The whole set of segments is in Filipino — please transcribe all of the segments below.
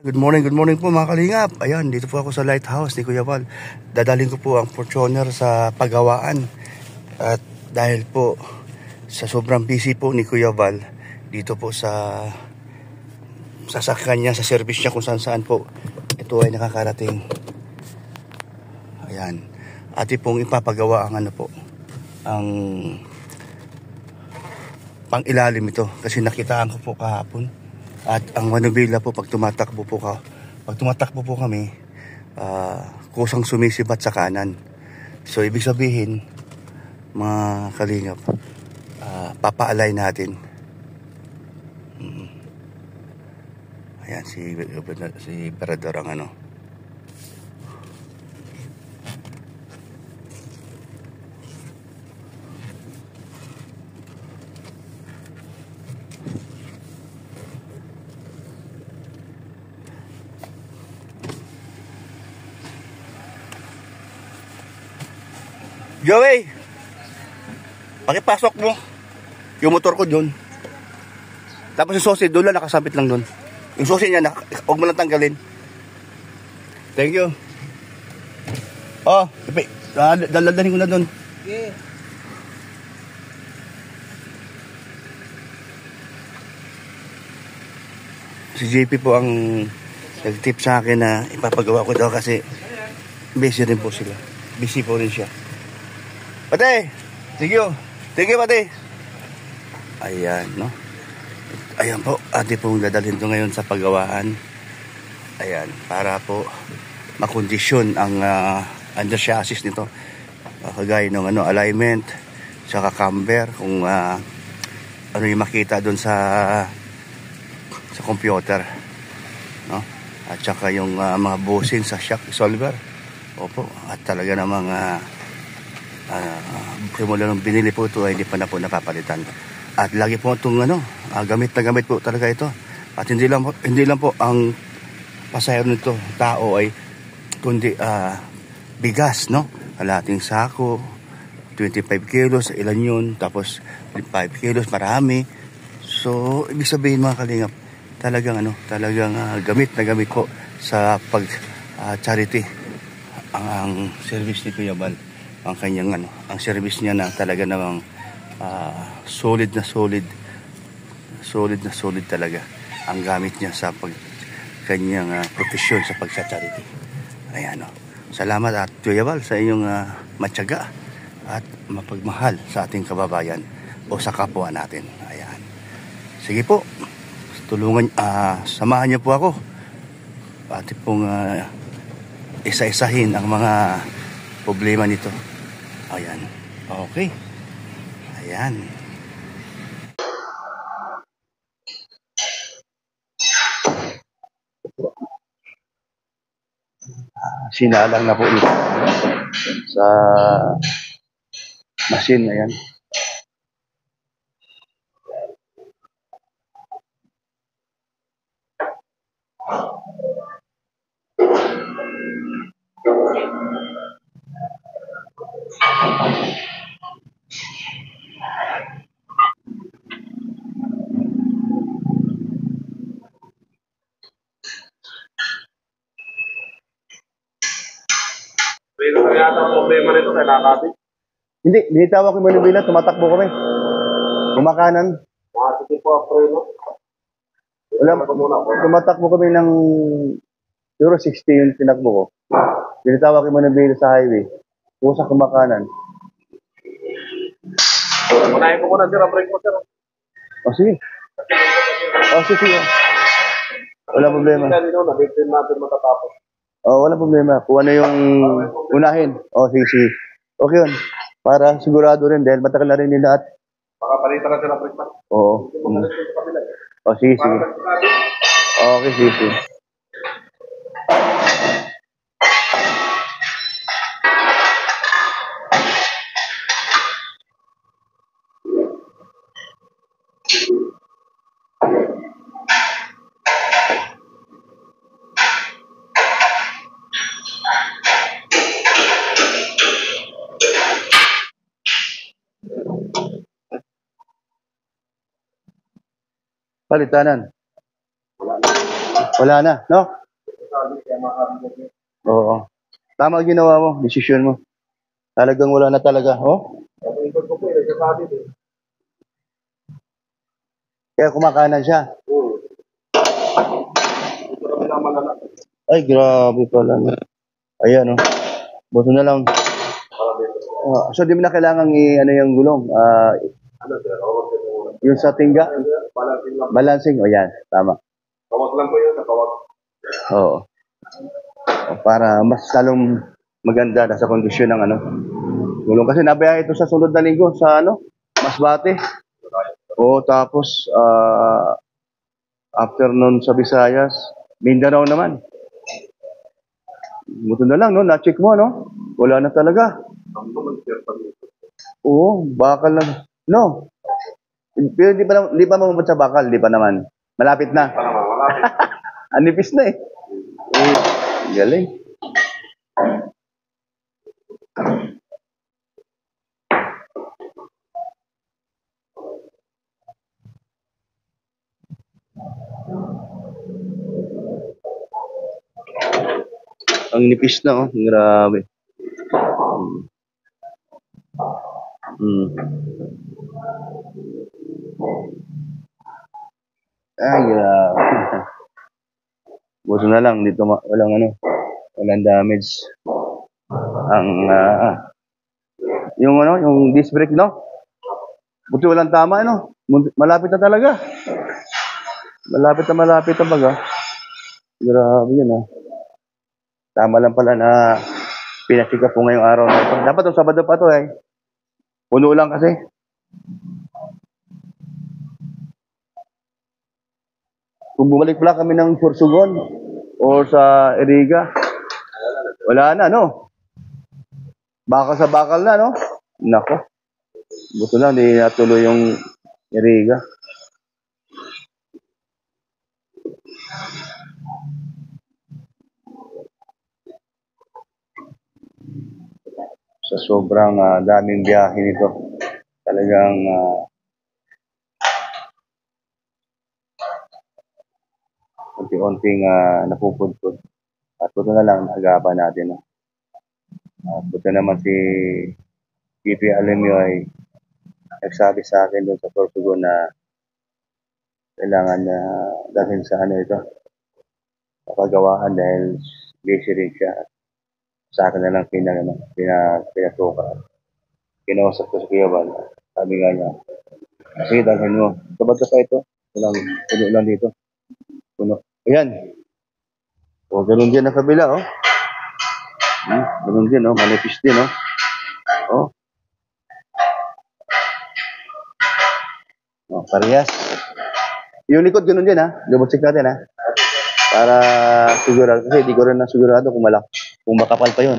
Good morning po mga kalingap. Ayan, dito po ako sa lighthouse ni Kuya Val. Dadalhin ko po ang Fortuner sa pagawaan. At dahil po sa sobrang busy po ni Kuya Val, dito po sa sasakyan niya, sa service niya kung saan po, ito ay nakakarating. Ayan. Ati pong ipapagawa ang ang pang ilalim ito. Kasi nakitaan ko po kahapon. At ang manubila po pag tumatakbo po kami, kusang sumisibat sa kanan. So ibig sabihin, mga kalingap, papaalay natin. Ayan si Perador ang Joey, pakipasok mo yung motor ko doon. Tapos yung susi doon lang, nakasabit lang doon. Yung susi niya, huwag mo lang tanggalin. Thank you. Oh, daladanin ko na doon. Okay. Si JP po ang nag-tip sa akin na ipapagawa ko daw kasi busy rin po sila. Busy po rin siya. Pate, thank you. Thank you, pate. Ayan, no? Ayan po, ate pong dadalhin to ngayon sa pagawaan. Ayan, para po makondisyon ang under chassis nito. Kagaya ng alignment, saka camber, kung ano yung makita doon sa computer. No? At saka yung mga bushing sa shock absorber. Opo, at talaga namang simula nung binili po ito ay hindi pa na po napapalitan. At lagi po itong gamit na gamit po talaga ito. At hindi lang po ang pasahero nito, tao ay kundi bigas, no? Kalating sako, 25 kilos, ilan yun, tapos 5 kilos, marami. So, ibig sabihin mga kalingap, talagang gamit na gamit po sa pag charity ang service ni Kuya Val. Ang kanyang ang service niya na talaga namang solid talaga ang gamit niya sa kanyang profesyon sa pagsa-charity. Ayan, salamat at Kuya Val sa inyong matyaga at mapagmahal sa ating kababayan o sa kapwa natin. Ayan. Sige po, tulungan, samahan niyo po ako. Pati pong isa-isahin ang mga problema nito. Ayan. Okay. Ayan. Sinalang na po ito sa machine. Ayan. Pero yata ang problema nito, kailangan. Hindi, binitawa ko yung manubila, tumatakbo kami. Kumakanan. Sige po, preno. Tumatakbo kami ng siguro 60 yung tinakbo ko. Binitawa ko yung manubila sa highway. Pusa kumakanan. Unahin ko muna, sir, ang break mo, sir. O sige. Sige. Wala problema. Nabitin natin matatapos. Wala problema. Kung ano yung unahin. Sige. Okay yun. Para sigurado rin dahil matagal na rin din lahat. Baka palitan natin ang break pa. Oo. Sige. Okay, sige. Palitanan. Wala na, no? Sabi kaya makakabigyan. Oo. Tama ang ginawa mo, desisyon mo. Talagang wala na talaga, oh. Ang ikot ko po, nagsasabi din. Kaya kumakanan siya. Ito kami lang malala. Ay, grabe pala. Ayan, oh. Buto na lang. Para dito. So, di mo na kailangan ano yung gulong. Ano, sir? Kawag ko muna. Yung sa tingga, Balancing lang. balancing. O yan, tama. Kawag lang po yun, sa kawag. Oo. Para mas lalong maganda na sa kondisyon ng ano. Gulong. Kasi nabayaan ito sa sunod na linggo sa ano, Masbate. Oo, tapos after nun sa Visayas, Mindanao naman. Buto na lang, no? Na-check mo, no? Wala na talaga. Ang naman, sir, pag Oo, bakal lang. No. Pero di pa mamabot sa bakal, di pa naman. Malapit na. pa naman, malapit. Anipis na eh. Eh, galing. Ang nipis na oh, grabe. Mm. Ay, grabe. Buto na lang dito walang ano, walang damage. Ang yung ano, yung disc brake no? Buti walang tama ano. Malapit na talaga. Malapit na baga. Grabe yun ah. Tama lang pala na pinasika po ngayong araw na ito. Dapat yung Sabado pa to eh. Puno lang kasi. Kung bumalik pala kami ng Sorsogon o sa Iriga, wala na, no? Bakal sa bakal na, no? Nako. Buto lang, di natuloy yung Iriga. Sa sobrang daming biyahe nito, talagang unti-unting napupudpud. At buto na lang, naagapan natin. No? At buto naman si PP Alemio ay nagsabi sa akin doon sa Sorsogon na kailangan na dalhin sa ano ito, kapagawaan dahil busy rin siya. Sa akin na lang pinasuka. Kinausap ko sa Kuya Val. Sabi nga niya, sige, dalhin mo. Sabado pa ito. Puno lang dito. Puno. Ayan. O, ganun din ang kabila, oh. Ganun din, oh. Manipis din, oh. Oh. Oh, parehas. Yung likod, ganun din, ha. Double check natin, ha. Para sigurado. Kasi di ko rin na sigurado kung makapal pa yun.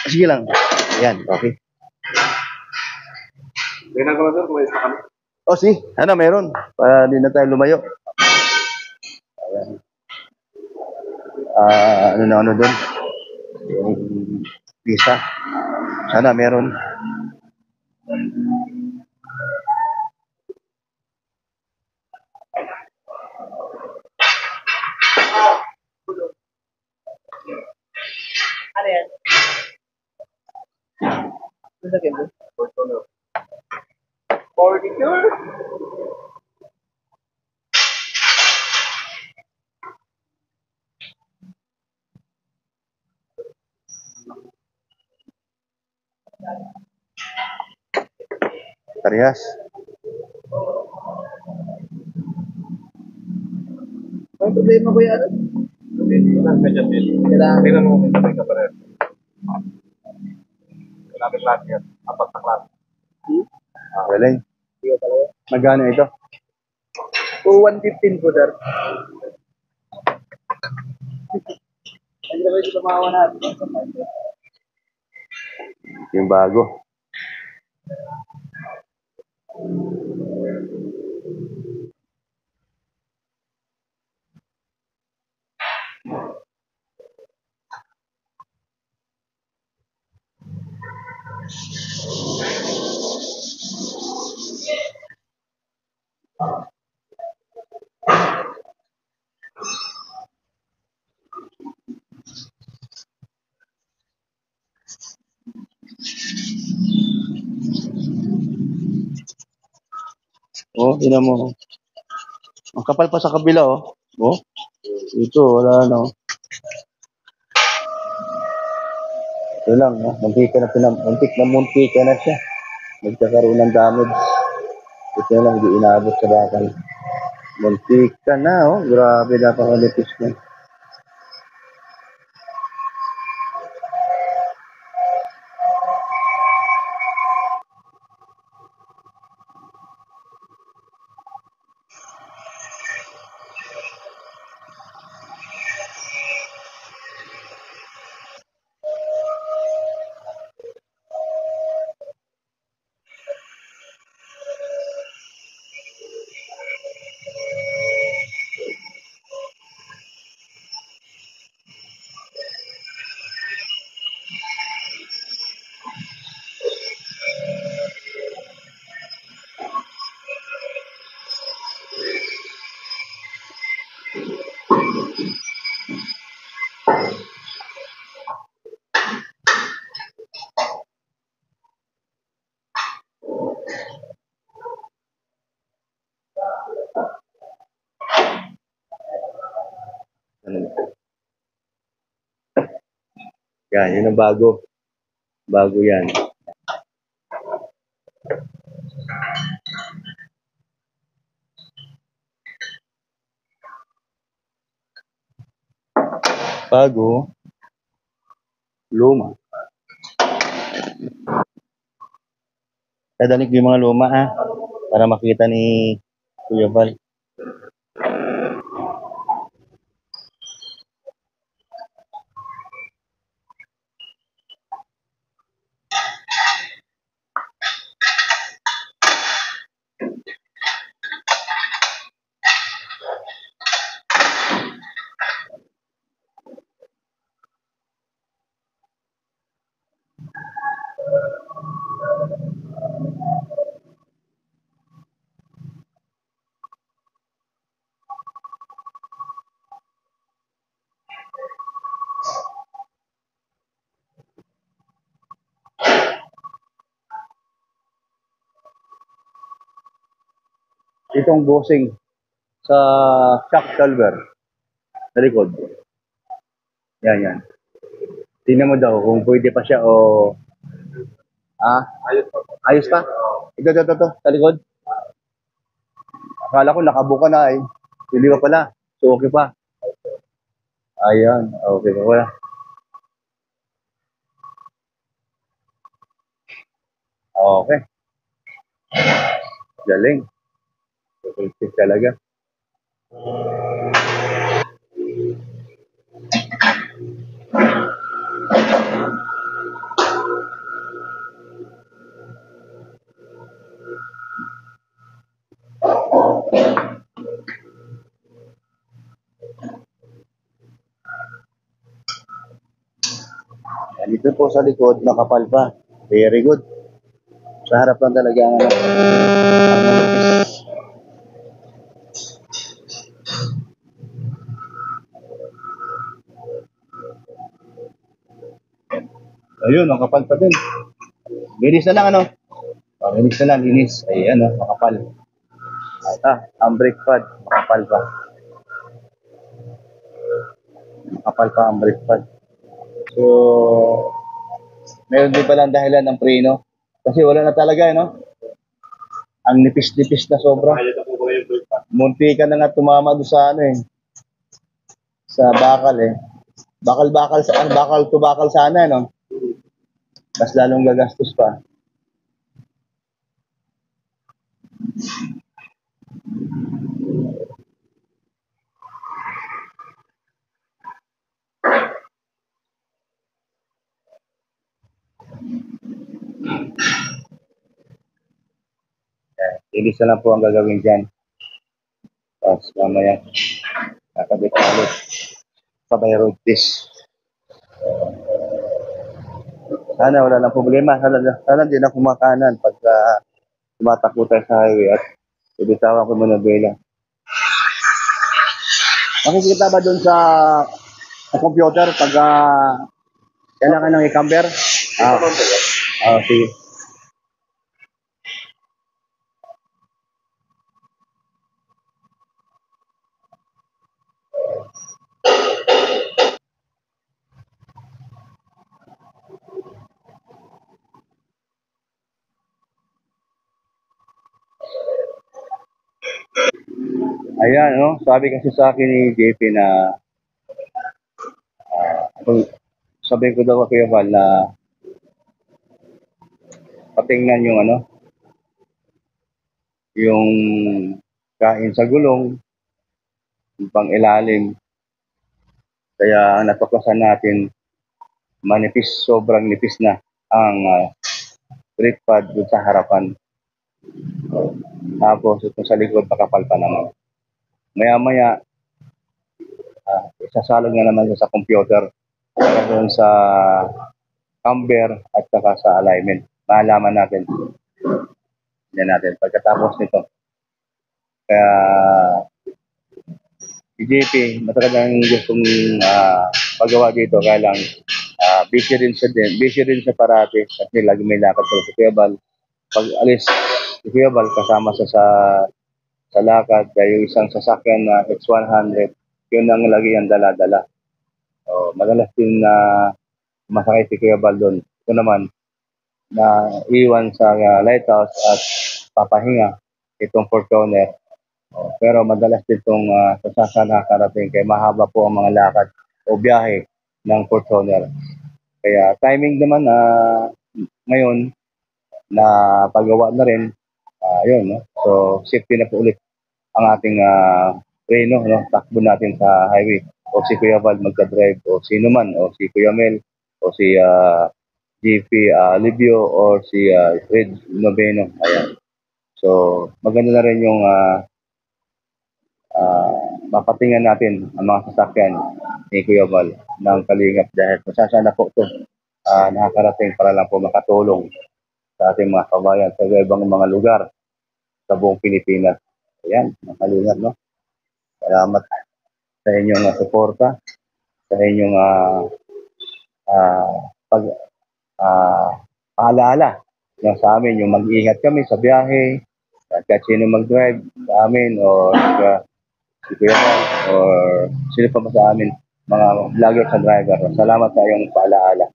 Sige lang. Ayan, okay. Tingnan ko lang, sir, kung may isa kami. Oh, si. Ano, meron. Para di na tayo lumayo. Ayan. Ano doon? Yung visa. Sana meron. Ano yan? Ano sa game? Furniture? Parehas. May problema ko yan. Medyo din. Kailangan. Tingnan mo, may ka pa rin. Kailangan klase yan. Apat na klase. Galing. Magkano ito? O 115 po, sir. Hindi na ba ito tumawa natin? Yung bago. Oh, tingnan mo. Ang kapal pa sa kabila, oh. Oh, ito, wala na, oh. Ito lang, oh. Muntik na na siya. Nagkakaroon ng damage. Ito lang, hindi inabot sa bakal. Muntik ka na, oh. Grabe, napakalipis na. Ano? Yan, yun ang bago. Bago yan. Bago, luma. Dadanik ko yung mga luma, ah. Para makita ni Kuya Val. Itong bossing sa shock salver sa likod. Yan, yan. Tingnan mo daw kung pwede pa siya o... Ah, Ayos pa po. ayos pa? Ito, sa likod. Akala ko nakabuka na eh. Hindi pa pala. So, okay pa. Ayan, okay pa pala. Okay, galing. Effective talaga. Yan, dito po sa likod, nakapal pa. Very good. Sa harap lang talaga ang manipis. Ayun, nakapal pa din. Linis na lang, ano? Oh, linis na lang, linis. Ay, ano, makapal. Ang brake pad, makapal pa. Makapal pa ang brake pad. So, meron din palang dahilan ng preno. Kasi wala na talaga, no? Ang nipis-nipis na sobra. Ayos na po ba yung brake pad? Munti ka na nga tumama doon sa ano eh. Sa bakal eh. Bakal to bakal sana, no? Mas lalong gagastos pa. Ilis na lang po ang gagawin dyan. Tapos mamaya, kakabit ulit. Sabay road test. Sana wala nang problema. Sana hindi na kumakanan pagka tumatakbo tayo sa highway at ibitawan ko muna bela. Makikita ba doon sa computer pagka kailangan ng i-camber? Sige. Ayan, no? Sabi kasi sa akin ni JP na kung sabi ko daw kay Val na patingnan yung ano, yung kain sa gulong, yung pang ilalim. Kaya ang natuklasan natin, manipis, sobrang nipis na ang brake pad dun sa harapan. Tapos ito sa likod, makapal pa naman. Maya-maya, isasalog na naman siya sa computer. Kaya doon sa camber at saka sa alignment. Maalaman natin. Yan natin. Pagkatapos nito, kaya si JP, matagal ang gustong paggawa dito. Kaya lang, busy rin siya din. Busy rin siya parati. Kasi lagi may lakad sa Kuya Bal. Pag alis si Kuya Bal, kasama siya sa lakad. Kaya yung isang sasakyan na X100, yun ang lagi ang dala-dala. Madalas din na masakay si Kuya Bal doon. Ito naman, na iwan sa lighthouse at papahinga itong Fortuner. Pero madalas ditong sasakyan nakakarating kaya mahaba po ang mga lakad o biyahe ng Fortuner. Kaya timing naman ngayon na paggawa na rin, yun, no? So safety na po ulit ang ating preno, no? Takbo natin sa highway. O si Kuya Val magka-drive, o sino man, o si Kuya Mel, o si GP Livio, or si Red Noveno. Ayan. So, maganda na rin yung mapatingan natin ang mga sasakyan ni Kuya Val ng Kalingap dahil masasana po ito nakakarating para lang po makatulong sa ating mga kabayan sa ibang mga lugar sa buong Pilipinas. Ayan, mga Kalingap, no? Salamat sa inyong suporta, sa inyong pag paalaala yung sa amin, yung mag-iingat kami sa biyahe, at kahit sino mag-drive sa amin, o si Kuya Val, or sino pa ba sa amin, mga vlogger sa driver. Salamat sa iyong paalaala.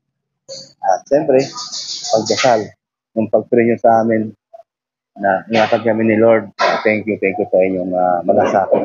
At siyempre, pagdasal, yung pag-pray nyo sa amin na ingatan kami ni Lord. Thank you sa inyong malasakit.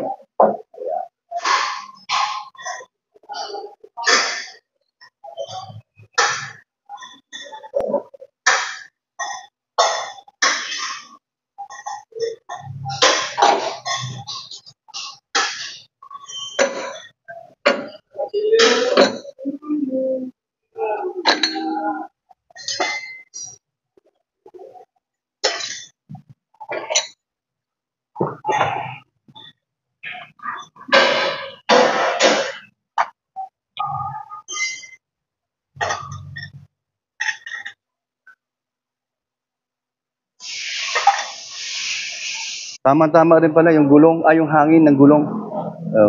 Tama-tama rin pala yung gulong, yung hangin ng gulong.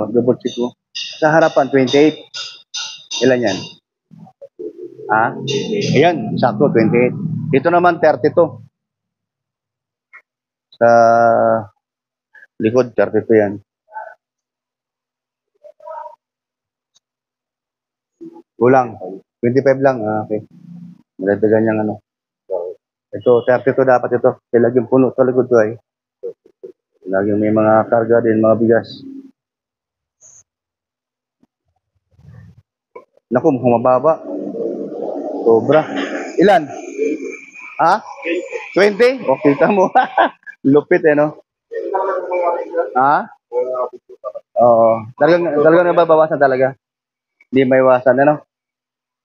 Double check ko. Sa harapan, 28. Ilan yan? Ayan, sakto, 28. Dito naman, 32. Sa likod, 32 yan. Kulang. 25 lang. Okay. Malagdagan niyang ano. Ito, 32 dapat ito. Kaya laging puno sa likod ko ay. Laging may mga karga din, mga bigas. Naku, humababa. Sobra. Ilan? 20? O, kita mo. Lupit no? Oo. Talagang nababawasan talaga. Hindi may iwasan, ano?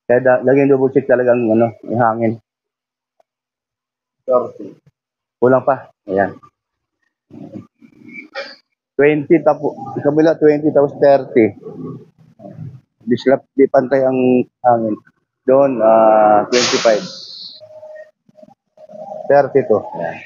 Kaya laging double check talagang yung hangin. Kulang pa. Ayan. 20 tapos, kabila 20 tapos 30. Di pantay ang hangin. Doon, 25. 32. Ayan.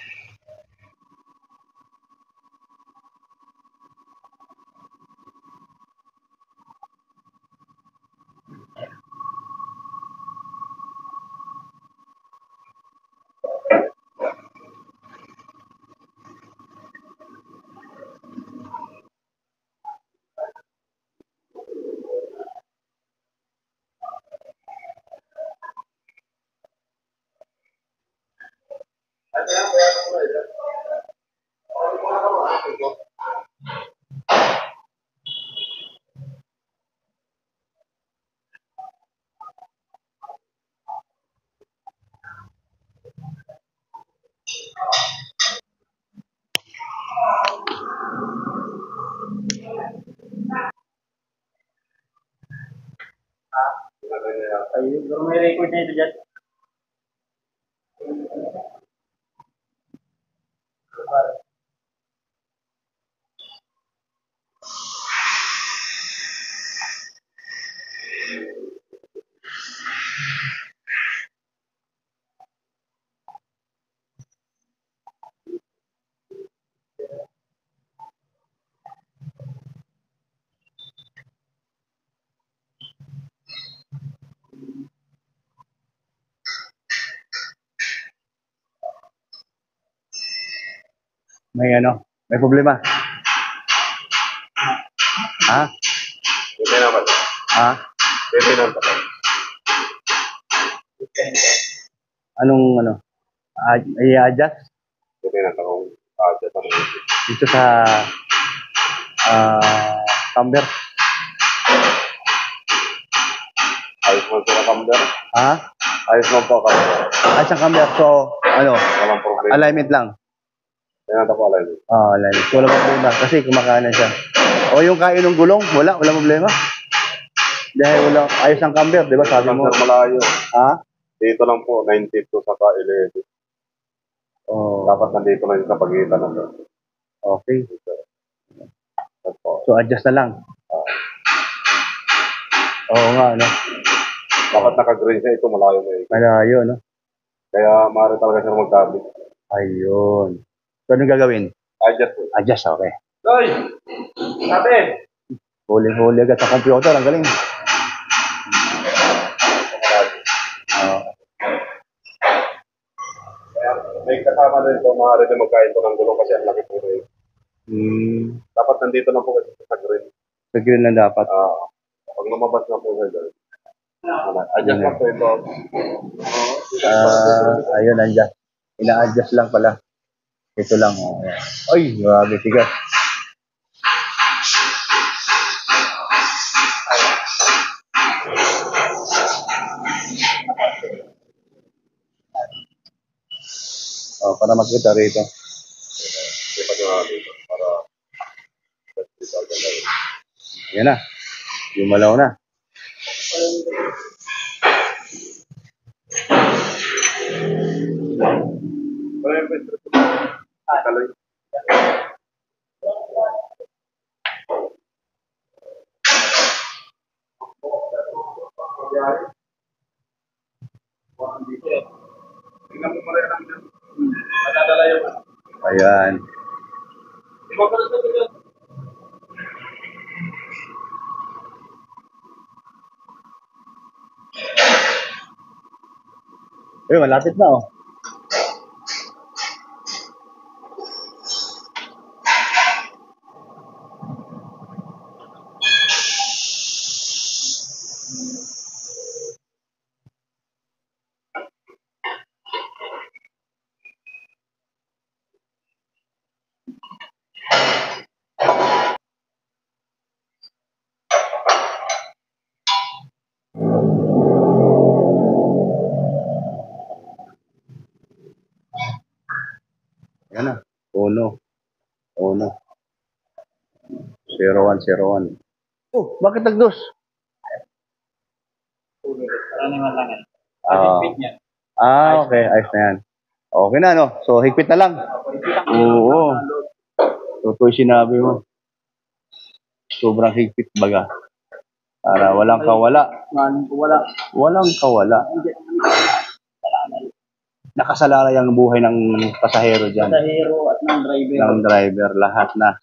Ayun, pero may record na ito dyan. May ano? May problema? Ha? Hindi naman. Ha? Hindi naman. Anong ano? I-adjust? Hindi naman akong adjust ang Dito sa camber. ayos mo sa camber. Ha? Ayos mo po camber. Ay, sa camber. So, ano? Walang problema. Alignment lang. Hindi naman ako alam. Alignment. So, walang problema. Kasi kumakanan siya. O yung kain ng gulong, wala problema. Dahil wala, ayos ang camber, di ba? Sabi mo. Sir, malayo. Ha? Dito lang po, 92 sa ka-11. Oh, Dapat nandito lang sa pagitan ng okay. Opo. So, adjust na lang. Oo nga, no? Dapat naka-green siya, ito malayo na eh. Malayo, no? Kaya maaari talaga siya magkabit. Ayun. So, anong gagawin? Adjust po. Adjust, okay. Doy! Sabi! Huli-huli agad sa computer, ang galing. May kasama din po, maaari din magkain to ng gulong kasi ang laki po rin. Dapat nandito na po kasi sa green. Sa green lang dapat. Pag lumabas na po sa green. Adjust lang po ito. Ayun, adjust. Ina-adjust lang pala. Ito lang. Oh. Ayan. Ay, grabe, tigas. Para makita rito. Lipat nyo na dito para Yan na. Gumalaw na. tingnan mo pala lang dyan. Matadala yun. Ayan. Uy, malapit na oh. Yan na. Uno. 0101. Oh, bakit nagdos? Ano naman lang yan. Okay. Ayos na yan. Okay na, no? So, higpit na lang. Oo. Totoo yung sinabi mo. Sobrang higpit baga. Para walang kawala. Walang kawala. Nakasalalay ang buhay ng pasahero dyan. Pasahero at ng driver. Ng driver, lahat na.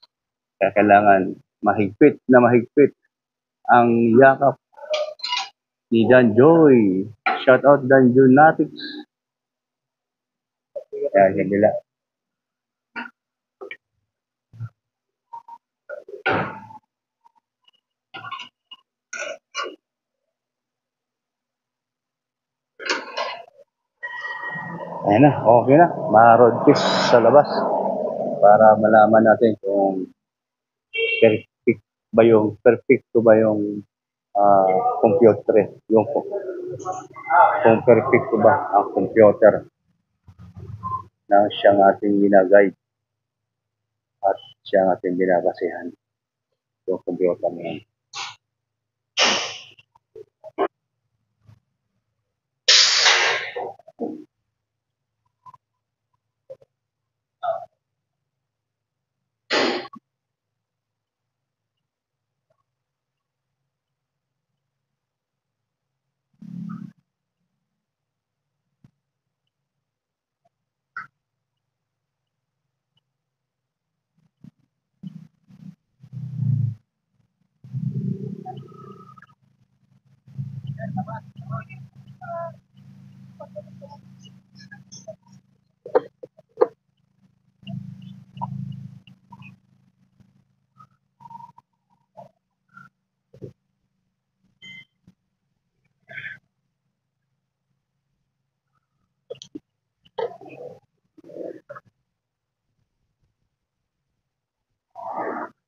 Kaya kailangan mahigpit ang yakap ni Dan Joy. Shout out Dan Joy Natics. Ayan, yan nila. Ayan na, okay na. Ma-road test sa labas para malaman natin kung perfecto ba yung computer. Kung perfecto ba ang computer na siyang ating ginaguide at siyang ating binabasihan yung computer na yan.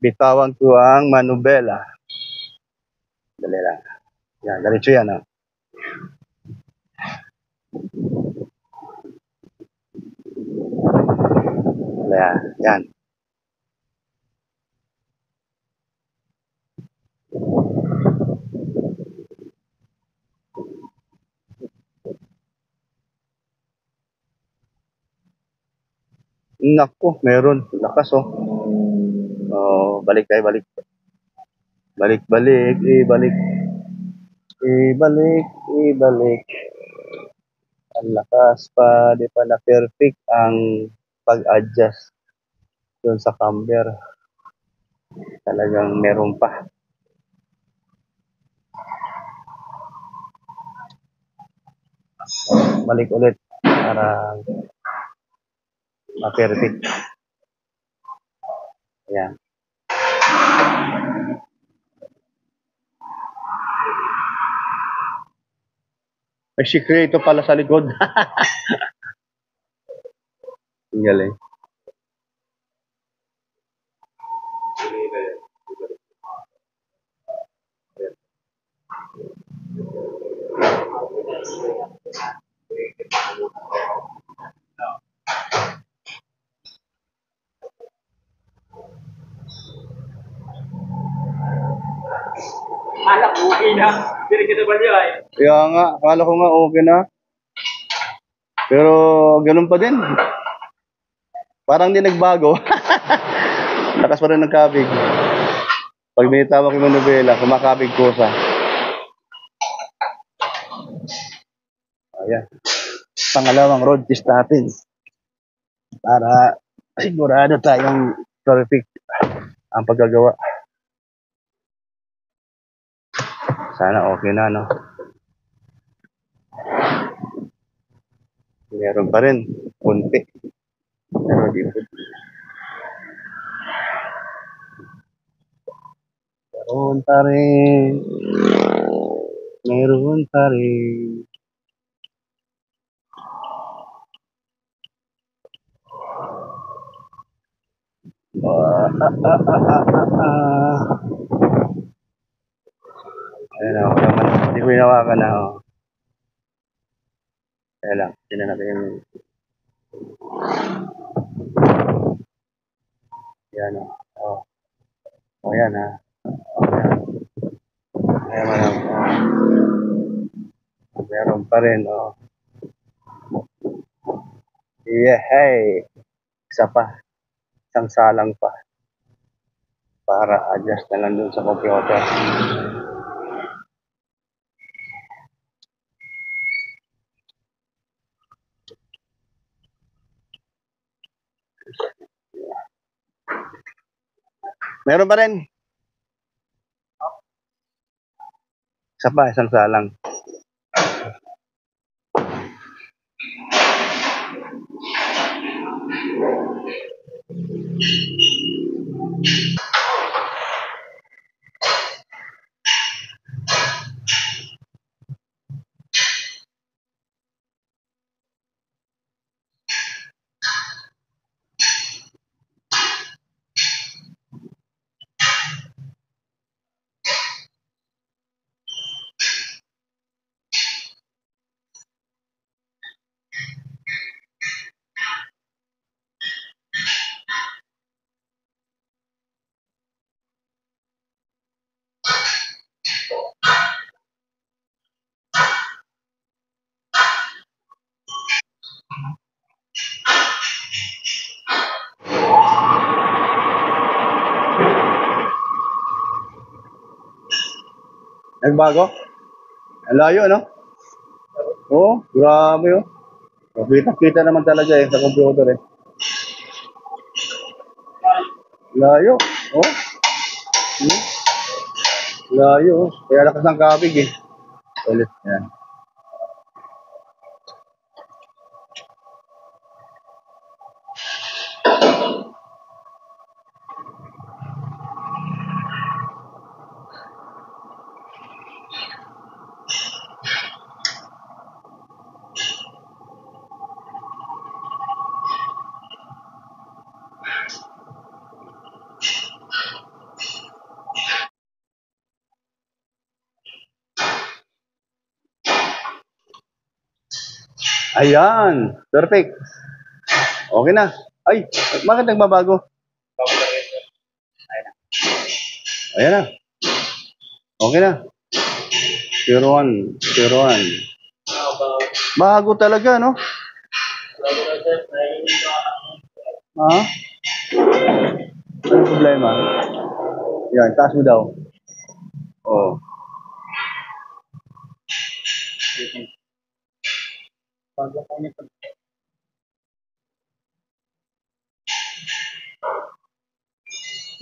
Bitawan ko ang manubela. Dali lang. Yan, diretso yan. Oh. Yan, yan. Nako, meron. Lakas oh. Oh, balik tayo, balik. Balik, balik, ibalik. Ibalik, ibalik. Ang lakas pa, di pa na perfect ang pag-adjust dun sa camber. Talagang meron pa. Balik ulit para ma-perfect. Ayan. May sikreto pala sa likod. Ang galing. Alak, okay na. Hindi kita ba niya eh? Kaya nga, akala ko nga okay na. Pero ganun pa din. Parang di nagbago. Lakas pa rin ng kabig. Pag binitawa ko yung nobela, kumakabig kusa. Ayan. Pangalawang road test natin. Para sigurado tayong perfect ang paggagawa. Sana okay na, no? Meron pa rin. Kunti. Pero di po. Meron pa rin. Meron pa rin. Ayan na, wala man. Hindi ko hinawakan na. Oh. Kaya lang, tinan natin yung... Yan o. Oh. Oh, yan ha. Oh, yan. Ayan man. Oh. Meron pa rin. Oh. Yeah, hey. Isa pa. Isang salang pa. Para adjust na lang dun sa computer. Meron pa rin. Isa pa, isang salang. Nagbago? Ang layo, no? Oo, grabe oh. Kita naman talaga eh sa computer eh. Layo. Oh. Hmm. Layo. Oh. Kaya lakas ng kabig eh. Ulit. Yan. Ayan. Perfect. Okay na. Ay, bakit nagbabago? Ayan na. Okay na. 01. 01. Bago talaga, no? Ha? Anong problema? Yan, taas mo daw. Oh.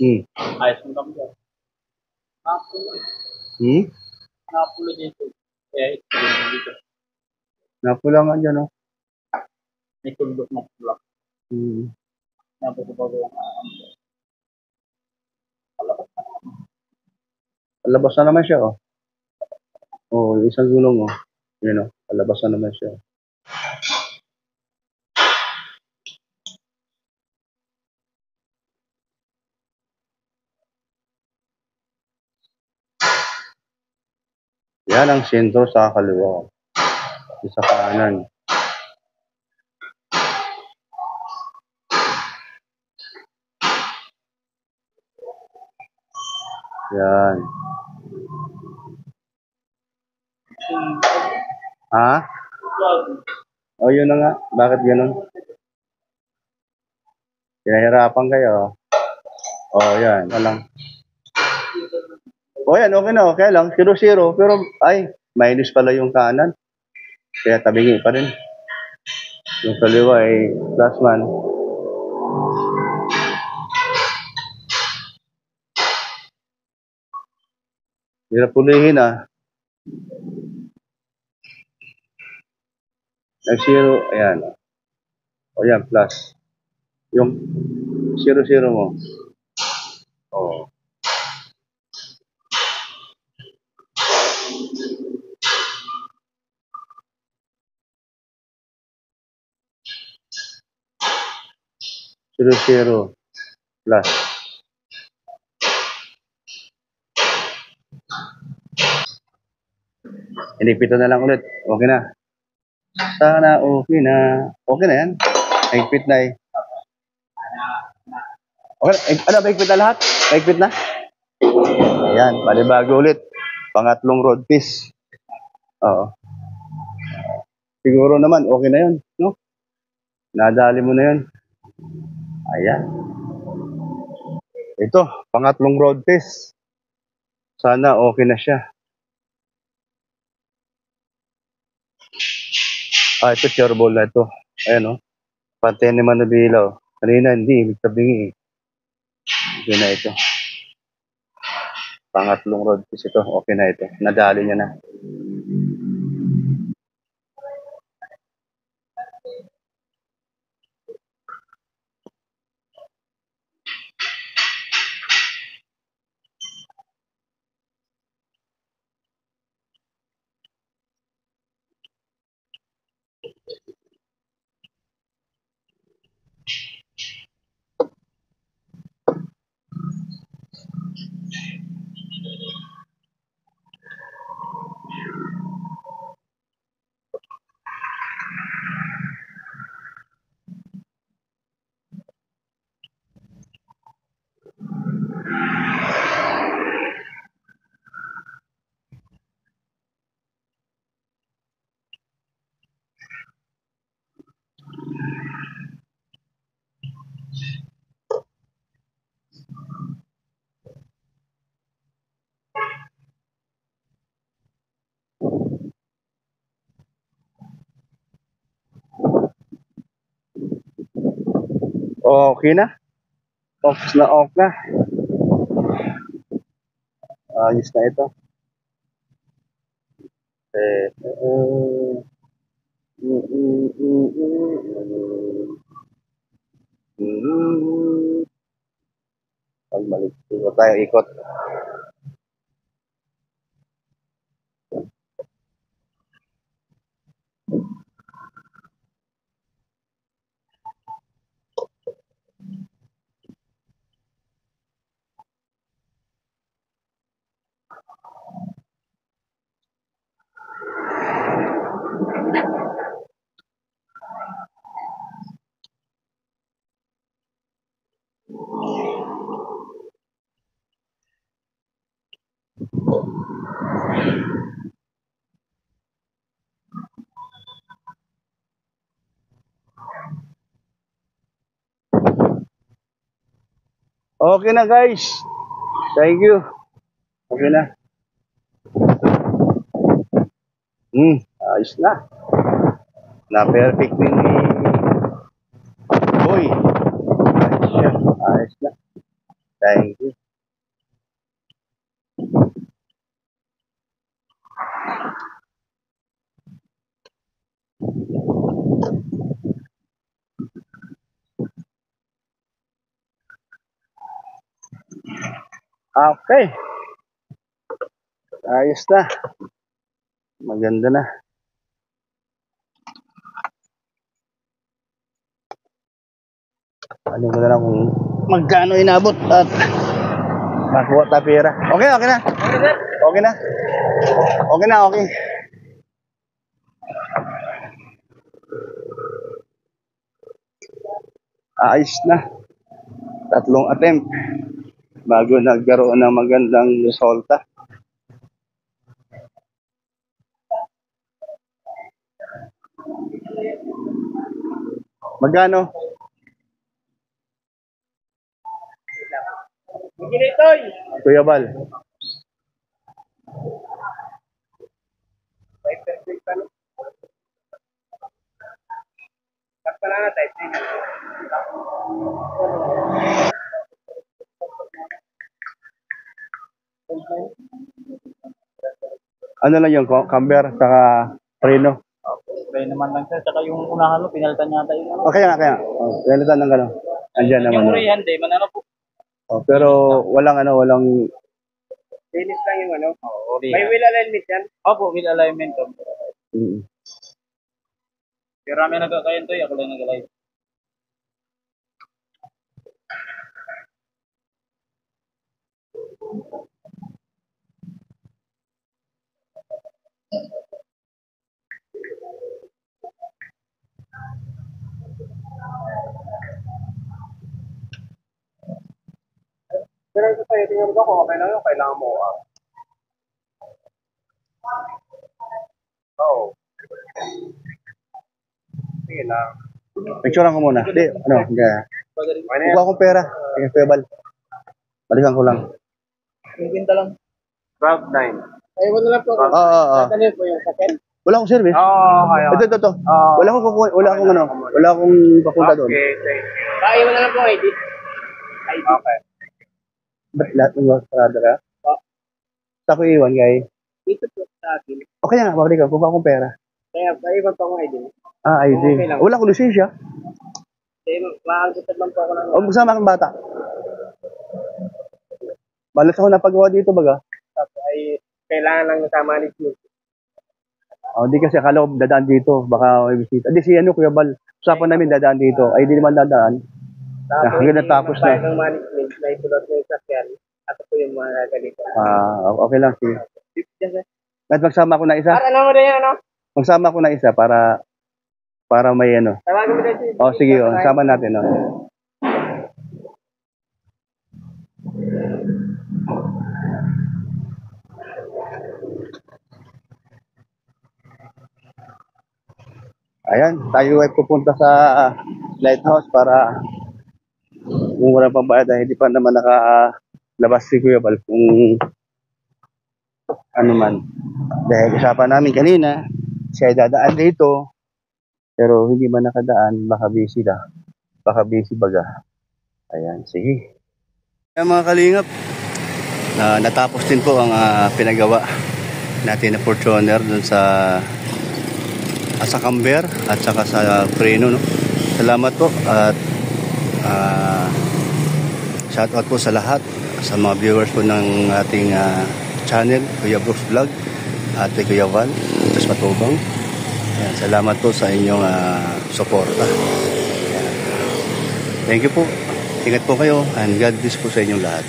Hmm. Ayos mo kami dyan. Hmm? Napulo dito. Eh, dito. Napula nga dyan, no? May tuldok na pula. Hmm. Napapabago ang Palabas na naman siya, oh. Oh, yung isang gulong, oh. Yun, oh. Palabas na naman siya. Yan ang sentro sa kaliwa. Sa kanan. Yan. Ha? Oh, yun na nga. Bakit ganun? Pinahirapan kayo. Oh, yan. Walang. Oh, yan. Okay na. Okay lang. 0-0. Pero, ay, minus pala yung kanan. Kaya tabingi pa rin. Yung kaliwa ay plus man. Hirap pulihin, ah. Nag-0. Ayan. O, yan. Plus. Yung 0-0 mo. Oh. Zero, zero. Plus. Inipito na lang ulit. Okay na. Sana okay na. Okay na yan. Higpit na eh. Okay, ano, higpit na lahat? Higpit na? Ayan, panibago ulit. Pangatlong road piece. Oo. Siguro naman, okay na yun. No? Nadali mo na yun. Ayan. Ito, pangatlong road piece. Sana okay na siya. Ah, ito, sure ball na ito. Ayan, oh. Pantay naman na bilaw. Kanina, hindi. Ibig sabihin, hindi na ito. Pangatlong road piece ito. Okay na ito. Nadali niya na. Okay na. Off na off na. Ayos na ito. Pagbalik dito tayo ikot. Okay na guys. Thank you. Okay na. Ayos na. Na-perfect din ni Boy. Ayos siya. Ayos na. Thank you. Okay. Ayos na. Maganda na. Ano ko na lang kung magkano inabot at makuha ta pera. Okay, okay na. Okay na. Okay na, okay. Ayos na. 3 attempt bago nagkaroon ng magandang resulta. Magkano? Ginitoy! Kuya Bal. Ano lang yung camber saka preno? Okay naman lang sir. Tsaka yung unahan mo, pinalitan yata yung ano. Okay na, kaya. Oh, palitan ng gano'n. Andiyan naman. Yung Oh. Urihan, di man ano po. Oh, pero walang walang Finish lang yung ano. May wheel alignment yan? Opo, wheel alignment. Pero kami nagkakayan to, ako lang nag-alive. Pero ito sa'yo, tingnan mo kung okay lang yung kailangan mo. Oo. Sige lang. picturean ko muna. Di, hindi. Kuha akong pera. Sige, Kuya Bal. Balikan ko lang. Pinta lang. Route 9. Ay, wala lang po. Oo. Tatanil po yung sakit. Wala akong service. Oo, kaya. Ito. Wala akong wala akong papunta doon. Okay, thank you. Kaya wala lang po ID. ID. Okay. Ba't lahat ng mga sarado ka? Sa ko iwan, guys. Dito po sa akin. Okay nga, bakit ka? Kuha akong pera. Kaya, iba pa akong ID. ID. Okay lang. Wala akong lisensya. Kaya, makakagutad lang po ako ng... O, magsama kang bata. Malas ako napagawa dito, baga. Ay, kailangan lang sa management. Hindi kasi akala ko dadaan dito. Baka may bisita. Hindi si Kuya Bal. Usapan namin dadaan dito. Ay, di naman dadaan. Tapos na. Ng management, may tulad ng sakyan. Ako po yung mga ganito. Okay lang. Sige. At magsama ko na isa. Ano mo rin yan, ano? Magsama ko na isa para may ano. Tawagin mo rin Sige, sama natin. Ayan, tayo ay pupunta sa lighthouse para kung wala pang bayad dahil hindi pa naman nakalabas si Kuya Bal kung ano man. Dahil usapan namin kanina, siya ay dadaan dito pero hindi man nakadaan, baka busy na. Baka busy baga. Ayan, sige. Ayan mga kalingap, natapos din po ang pinagawa natin na Fortuner dun sa camber at saka sa preno, no? Salamat po at shout out po sa lahat, sa mga viewers po ng ating channel, Kuya Brooks Vlog at Kuya Val, Tos Matubang. Ayan, salamat po sa inyong suporta. Thank you po. Ingat po kayo and God bless po sa inyong lahat.